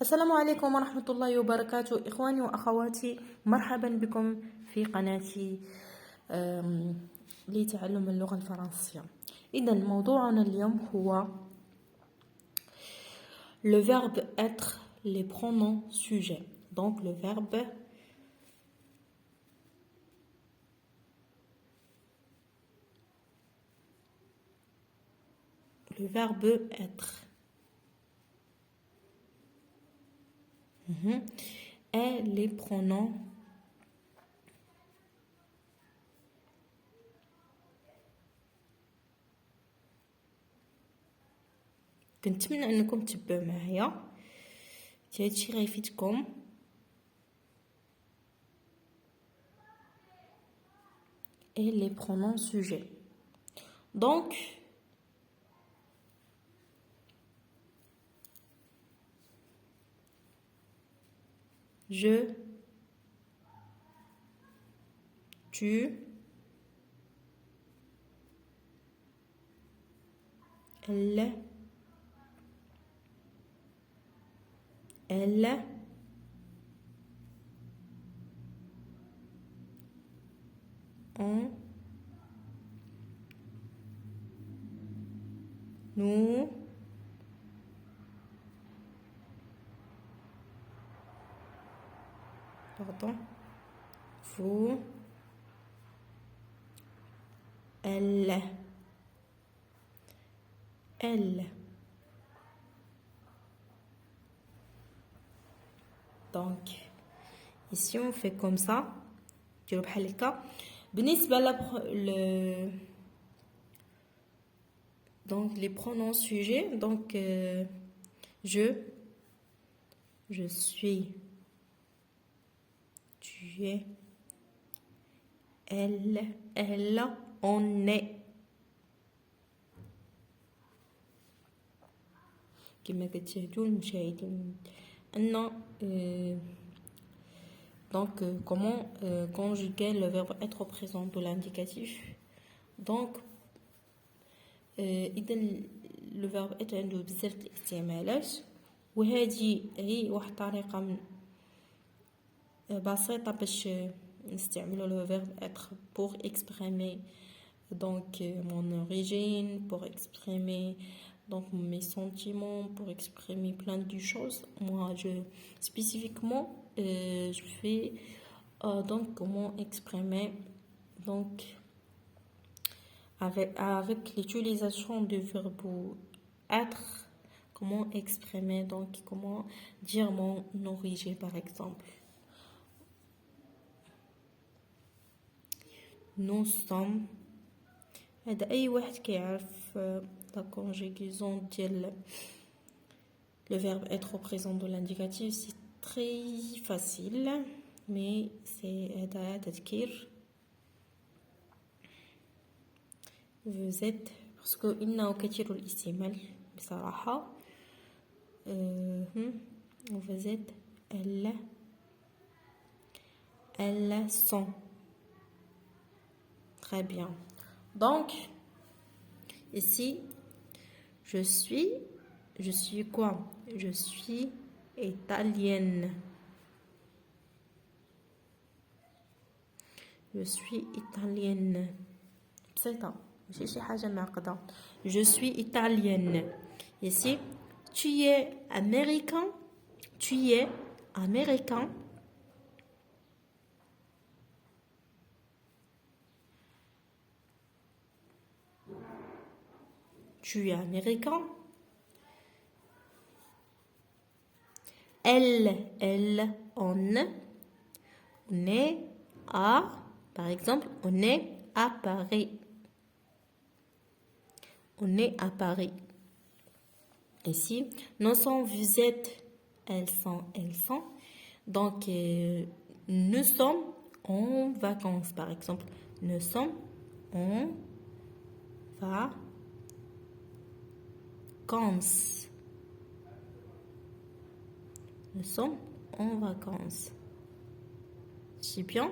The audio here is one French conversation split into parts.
السلام عليكم ورحمة الله وبركاته إخواني وأخواتي، مرحبا بكم في قناتي لتعلم اللغة الفرنسية. إذا موضوعنا اليوم هو le verbe être, les pronoms sujets. Donc le verbe être. Et les pronoms كنتمنى انكم تتبعوا معايا هادشي غيفيدكم. Et les pronoms sujets. Donc je, tu, elle, on, nous, pardon, vous, elle. Donc ici on fait comme ça. بحال هكا. بالنسبة donc les pronoms sujets, donc je suis, tu es, elle, on est. كما كتشاهدوا المشاهدين أن donc comment conjuguer le verbe être au présent de l'indicatif. donc إذا le verbe être عنده بزاف الاستعمالات، وهذه هي واحد الطريقة بسيطة باش نستعملوا le verbe être pour exprimer donc mon origine, pour exprimer donc mes sentiments, pour exprimer plein de choses. Moi spécifiquement je fais donc comment exprimer donc avec l'utilisation du verbe être, comment exprimer, donc comment dire mon origine par exemple. Nous sommes. هذا أي واحد كيعرف la conjugaison ديال le verbe être au présent de l'indicatif. C'est très facile mais c'est هذا تذكير. vous êtes parce que إنه كثير الاستعمال بصراحة. vous êtes, elles sont. Très bien. Donc ici je suis quoi? Je suis italienne. Je suis italienne. بسيطة ماشي شي حاجة معقدة. Je suis italienne. Ici tu es américain. Tu es américain. Tu es américain. Elle, on est à, par exemple, on est à Paris. On est à Paris. Ici, nous sommes, vous êtes, elles sont. Donc, nous sommes en vacances, par exemple. Nous sommes en vacances. Nous sommes en vacances. C'est bien.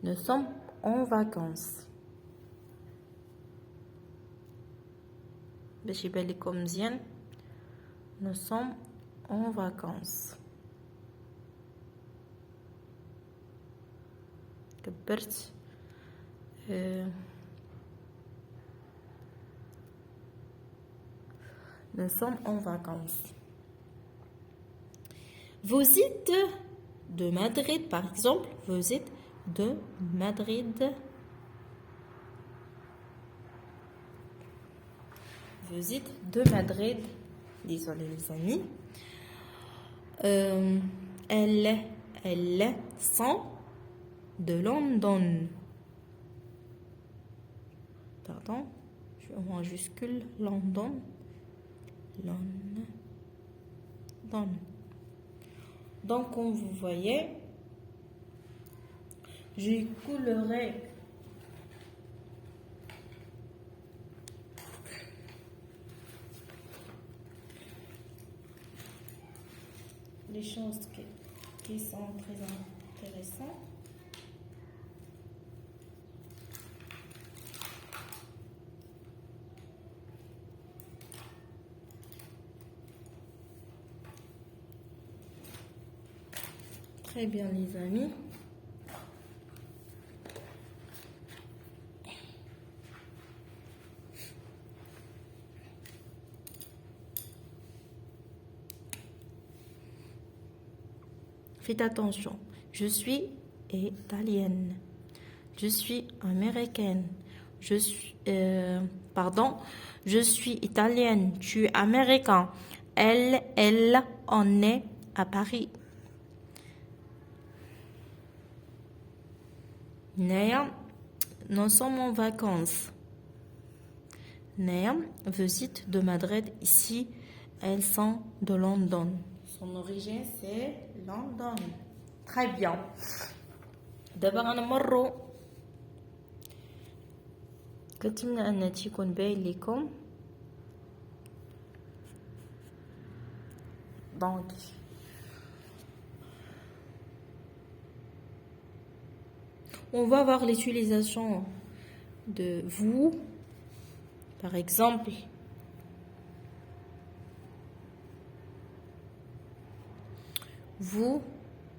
Nous sommes en vacances. باش يبان لكم مزيان Nous sommes en vacances. كبرت. Nous sommes en vacances. Vous êtes de Madrid, par exemple. Vous êtes de Madrid. Vous êtes de Madrid. Désolé les amis. Elles sont de London. Pardon, je suis en majuscule. London. London. Donc, comme vous voyez, je coulerai les choses qui sont très intéressantes. Très bien les amis. Faites attention. Je suis italienne. Je suis américaine. Je suis italienne. Tu es américain. Elle en est à Paris. Néa, nous sommes en vacances. Néa, visite de Madrid. Ici, elles sont de London. Son origine, c'est London. Très bien. دابا غنمروا كنتمنى ان تيكون باين لكم. Donc on va voir l'utilisation de vous. Par exemple, vous,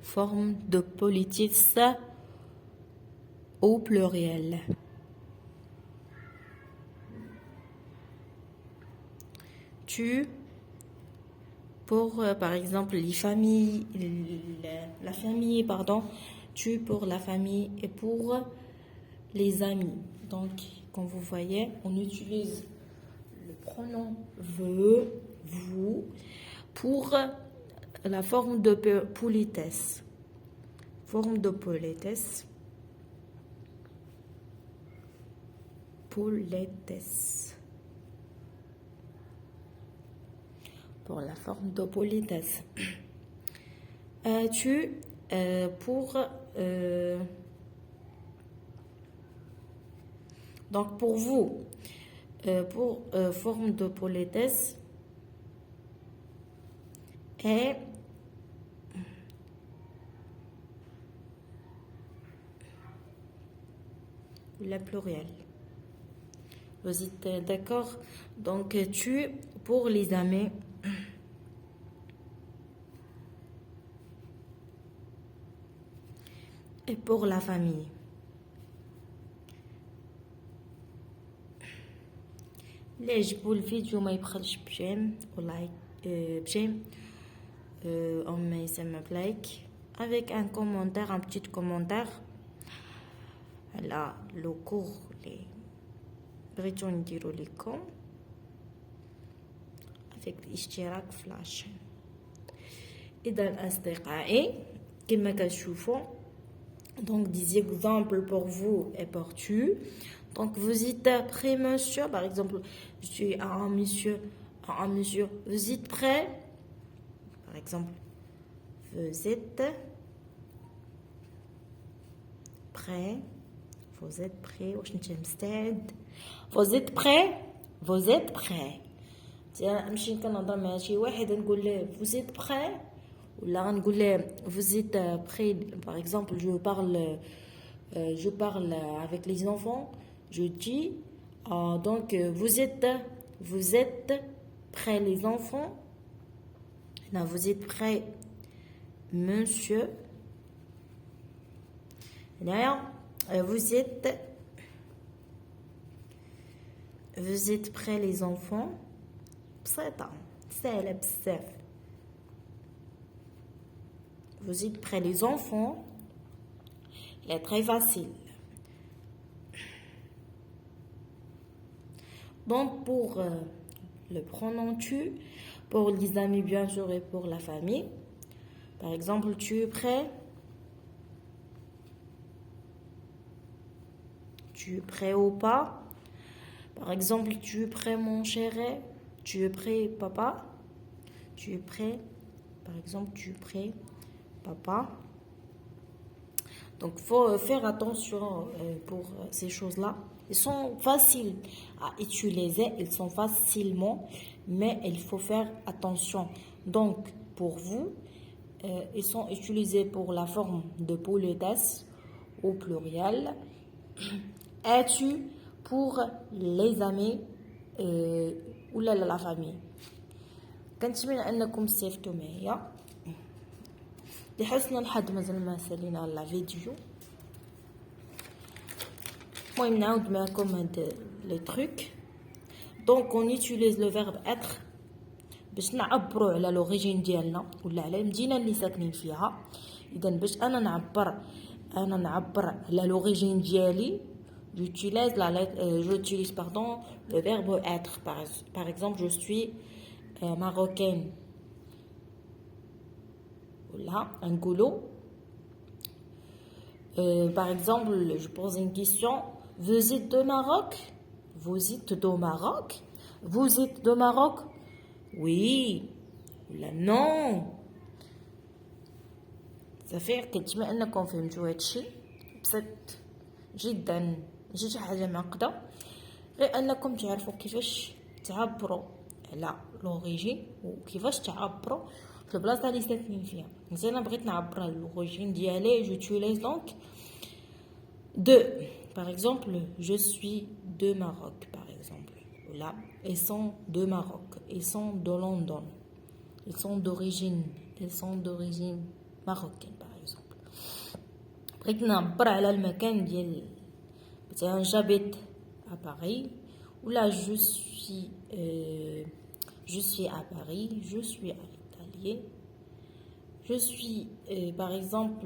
forme de politis au pluriel. Tu, pour par exemple les familles, la famille, pardon, tu pour la famille et pour les amis. Donc, comme vous voyez, on utilise le pronom vous pour la forme de politesse. Forme de politesse. Politesse. Pour la forme de politesse. Tu pour donc pour vous pour forme de politesse et la pluriel. Vous êtes d'accord? Donc tu pour les amis. Et pour la famille. اللي يعجبو الفيديو ما يبخلش بجيم ولايك بجيم او ما يسمى بلايك avec un commentaire, un petit commentaire على لو كور لي بغيتو نديرو لكم avec الاشتراك في لاشين. اذا اصدقائي كما كتشوفوا donc des exemples pour vous et pour tu. Donc vous êtes prêt monsieur, par exemple je suis un monsieur, vous êtes prêt, par exemple vous êtes prêt, vous êtes prêt, vous êtes prêt, vous êtes prêt. نمشي كنهضر مع شي واحد نقول له vous êtes prêt ولا غنقول له vous êtes prêt. Par exemple je parle avec les enfants, je dis donc vous êtes prêts les enfants. Là, vous êtes prêt, monsieur? Là, vous êtes prêts, les enfants? بسيطة سهلة بزاف. Vous êtes prêts, les enfants? Il est très facile. Donc, pour le pronom tu, pour les amis, bien sûr, et pour la famille. Par exemple, tu es prêt? Tu es prêt ou pas? Par exemple, tu es prêt, mon chéri? Tu es prêt, papa? Tu es prêt? Par exemple, tu es prêt, papa? Donc, il faut faire attention pour ces choses-là. Ils sont faciles à utiliser, ils sont facilement, mais il faut faire attention. Donc, pour vous, ils sont utilisés pour la forme de politesse au pluriel. Es-tu pour les amis ou la famille. كنتمنى انكم استفدتوا معايا. لحسن الحظ مازال ما سالينا لا فيديو. المهم نعاود معكم هاد لي تروك. دونك on utilise le verbe être باش نعبروا على لوريجين ديالنا ولا على المدينه اللي ساكنين فيها. اذا باش انا نعبر على لوريجين ديالي j'utilise le verbe être. Par exemple, je suis marocaine. Voilà, un goulot. Par exemple, je pose une question. Vous êtes de Maroc? Vous êtes de Maroc? Vous êtes de Maroc? Oui. Là, non. Ça fait que tu m'as confirmé que tu بسيط جدا. ماشي شي حاجه معقده، غير انكم تعرفوا كيفاش تعبروا على لوريجين وكيفاش تعبروا في البلاصه اللي ساكنين فيها. مثلا بغيت نعبر على لوريجين ديالي j'utilise donc de. Par exemple, je suis de Maroc, par exemple. Là, ils sont de Maroc, ils sont de London, ils sont d'origine marocaine, par exemple. بغيت نعبر على المكان ديال j'habite à Paris, ou là je suis à Paris, je suis à l'Italie, je suis par exemple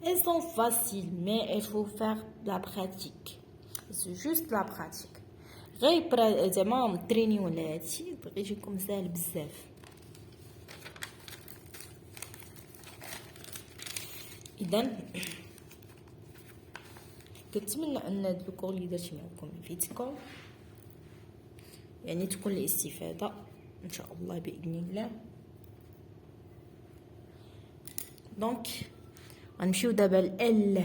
elles sont faciles mais il faut faire la pratique, c'est juste la pratique. غير زعما تريني ولا هادشي بغي يجيكم ساهل بزاف. اذا كنتمنى ان هاد الكور اللي درت معكم يفيدكم، يعني تكون الاستفاده ان شاء الله باذن الله. دونك غنمشيو دابا ال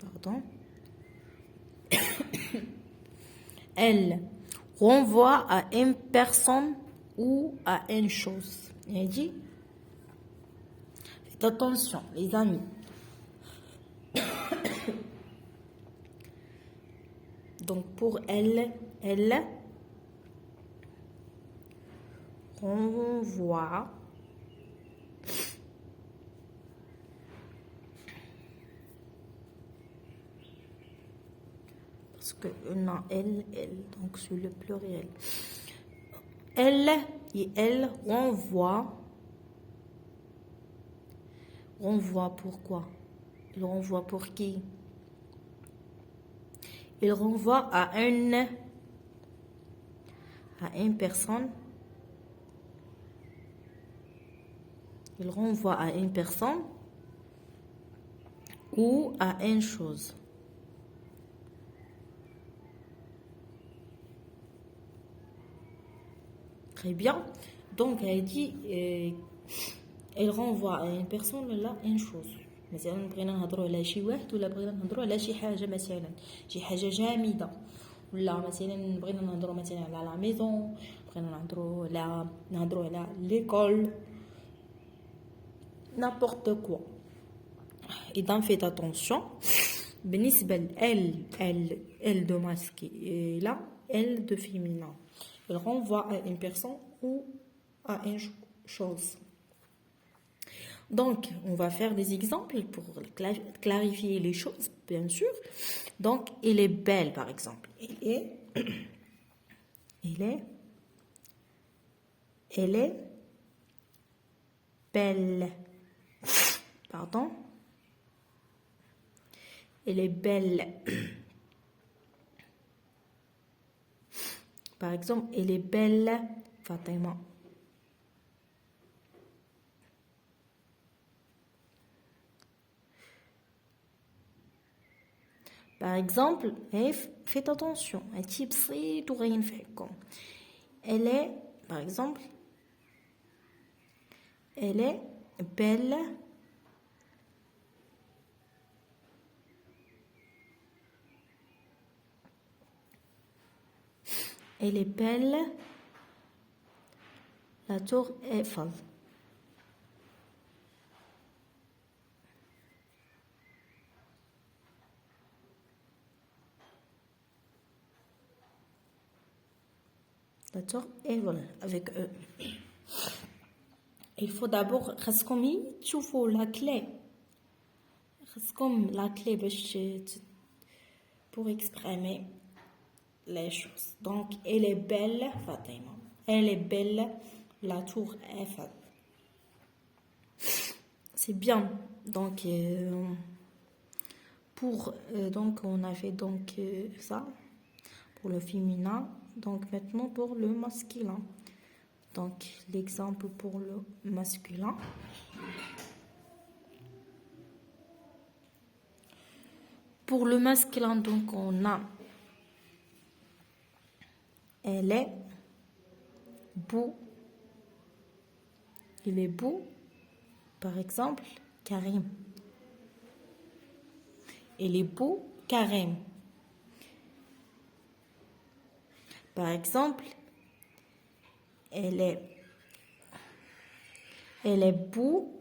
pardon. Elle renvoie à une personne ou à une chose. Elle dit, faites attention, les amis. Donc pour elle renvoie que non, elle, donc sur le pluriel. Elle renvoie pourquoi? Il renvoie pour qui? Il renvoie à une personne. Il renvoie à une personne ou à une chose. Très bien. Donc, elle dit, elle renvoie à une personne là une chose. مثلا بغينا نهضروا على شي واحد ولا بغينا نهضروا على شي حاجه، مثلا شي حاجه جامده، ولا مثلا بغينا نهضروا مثلا على لا ميزون، بغينا نهضروا على ليكول. n'importe quoi. Et donc, faites attention. Elle de masculin. Et là, elle de féminin. Elle renvoie à une personne ou à une chose. Donc, on va faire des exemples pour clarifier les choses, bien sûr. Donc, elle est belle, par exemple. Elle est belle. Pardon. Elle est belle. Par exemple, elle est belle, Fatima. Par exemple, faites attention. Elle est, par exemple, elle est belle. Elle est belle, la tour Eiffel. La tour Eiffel avec eux. Il faut d'abord تشوفوا la clé. Comme la clé pour exprimer les choses. Donc, elle est belle, Fatima. Elle est belle, la tour Eiffel. C'est bien. Donc, donc on a fait donc ça pour le féminin. Donc, maintenant pour le masculin. Donc, l'exemple pour le masculin. Pour le masculin, donc, on a elle est beau. Il est beau. Par exemple, Karim. Il est beau, Karim. Par exemple, elle est beau.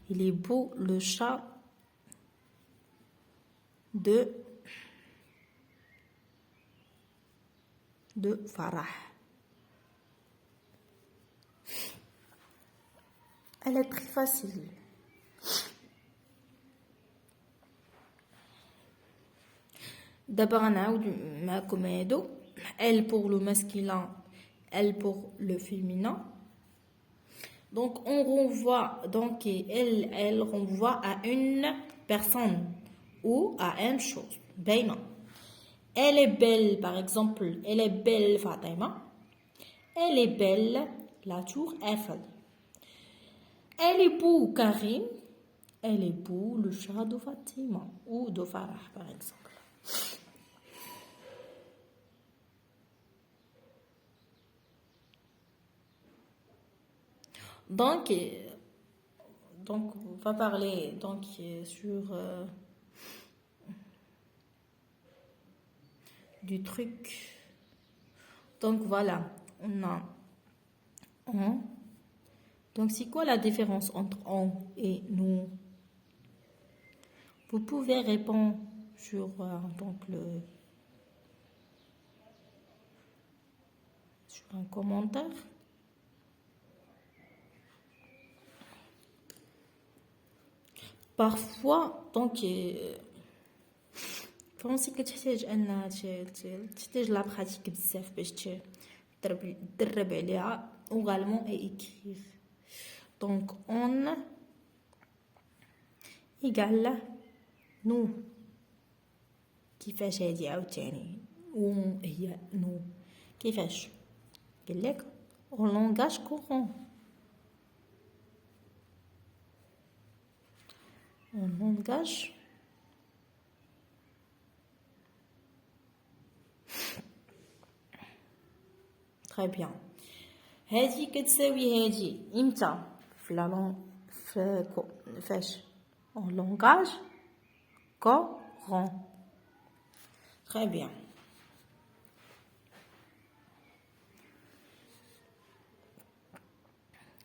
Il est beau le chat de Farah. Elle est très facile. D'abord, on a elle pour le masculin, elle pour le féminin. Donc, on renvoie, donc elle renvoie à une personne ou à une chose. Ben, elle est belle, par exemple, elle est belle, Fatima. Elle est belle, la tour Eiffel. Elle est beau, Karim. Elle est beau, le chat de Fatima ou de Farah, par exemple. Donc, on va parler donc sur du truc. Donc voilà, on a on. Donc c'est quoi la différence entre on et nous? Vous pouvez répondre sur sur un commentaire. Parfois, donc فرنسي كتحتاج ان تحتاج لا براتيك بزاف باش تدرب عليها اوغالمون اي écrire. Donc on égal nous. كيفاش هادي عاوتاني هي nous كيفاش قال لك au langage courant. En langage très bien. هذه كتساوي هذه امتى في لا لون فاش en langage courant. Très bien.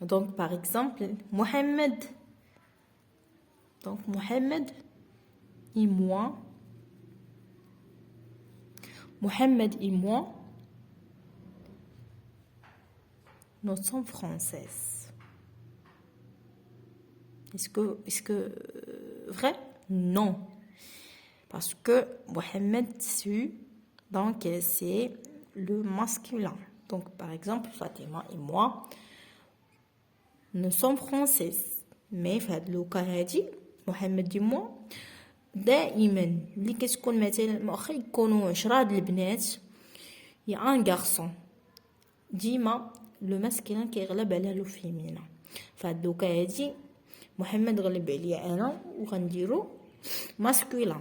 Donc par exemple Mohamed. Donc Mohamed et moi. Mohamed et moi, nous sommes françaises. Est-ce que vrai? Non. Parce que Mohamed donc c'est le masculin. Donc par exemple Fatima et moi, nous sommes françaises. Mais في هاد لوكا هادي محمد et moi دائما ملي كتكون مثلا واخا يكونوا 10 د البنات يا ان غارسون ديما لو ماسكلين كيغلب على لو فيمينا. فهاد لوكا هادي محمد غلب عليا انا وغنديرو ماسكولين.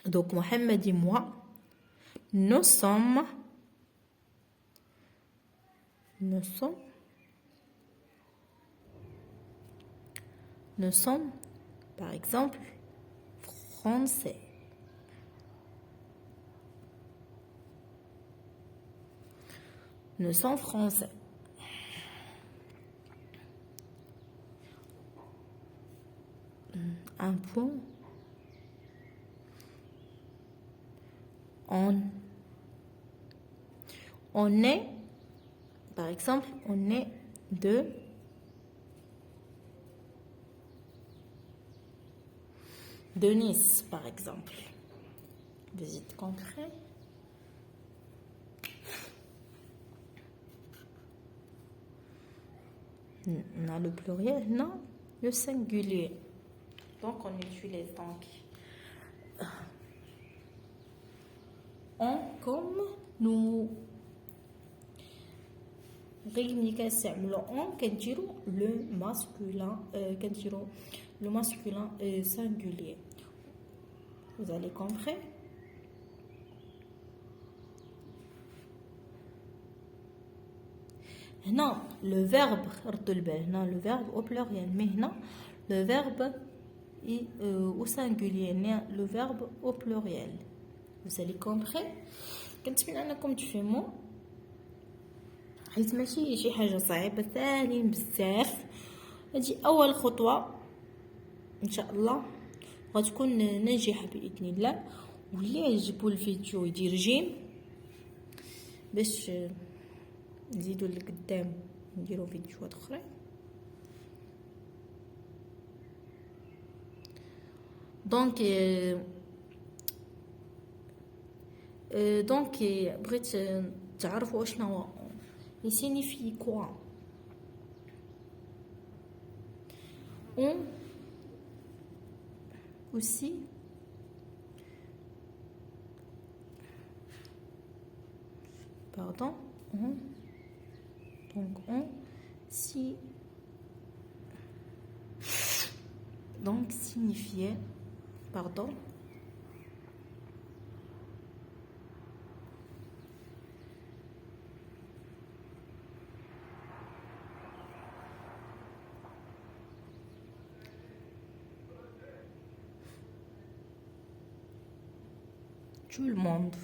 دونك محمد et moi nous sommes par exemple français. Nous sommes français. Un point. On est, par exemple, on est de Nice, par exemple. Vous êtes compris? On a le pluriel, non? Le singulier. Donc, on utilise donc on comme nous. Le masculin singulier. Vous allez comprendre? Non, le verbe le verbe au pluriel, mais non, le verbe au singulier, le verbe au pluriel. Vous allez comprendre? كنتمنى انكم تفهموا حيت ماشي شي حاجه صعيبه ساهلين بزاف. هذه اول خطوه ان شاء الله غتكون ناجحه باذن الله. واللي يعجبو الفيديو يدير جيم باش نزيدو لقدام نديرو فيديوهات اخرى. دونك بغيت تعرفوا شنو هو يسينيفي كوا. On aussi donc signifiait tout le monde.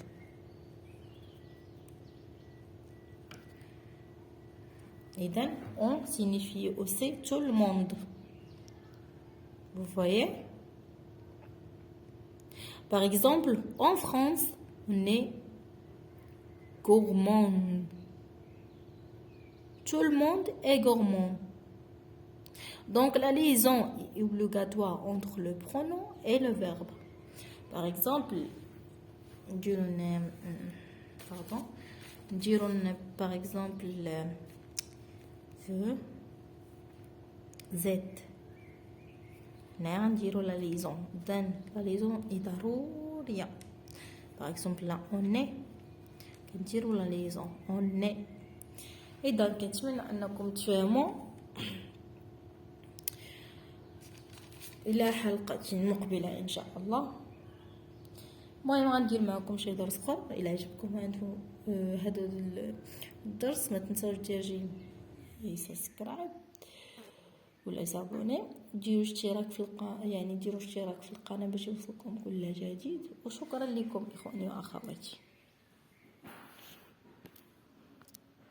Et donc, on signifie aussi tout le monde. Vous voyez? Par exemple, en France, on est gourmand. Tout le monde est gourmand. Donc, la liaison est obligatoire entre le pronom et le verbe. Par exemple, par exemple, Z. نديرو la liaison. Then la liaison est ضرورية. Par exemple, là, on est. كنديرو la liaison. On est. إذا كنتمنى أنكم تفهموا. إلى حلقة مقبلة إن شاء الله. المهم غندير معكم شي درس اخر. الى عجبكم هذا الدرس ما تنساوش ديروا سبسكرايب ولا سابوني. ديروا اشتراك في ديروا اشتراك في القناه باش يوصلكم كل جديد. وشكرا لكم اخواني واخواتي.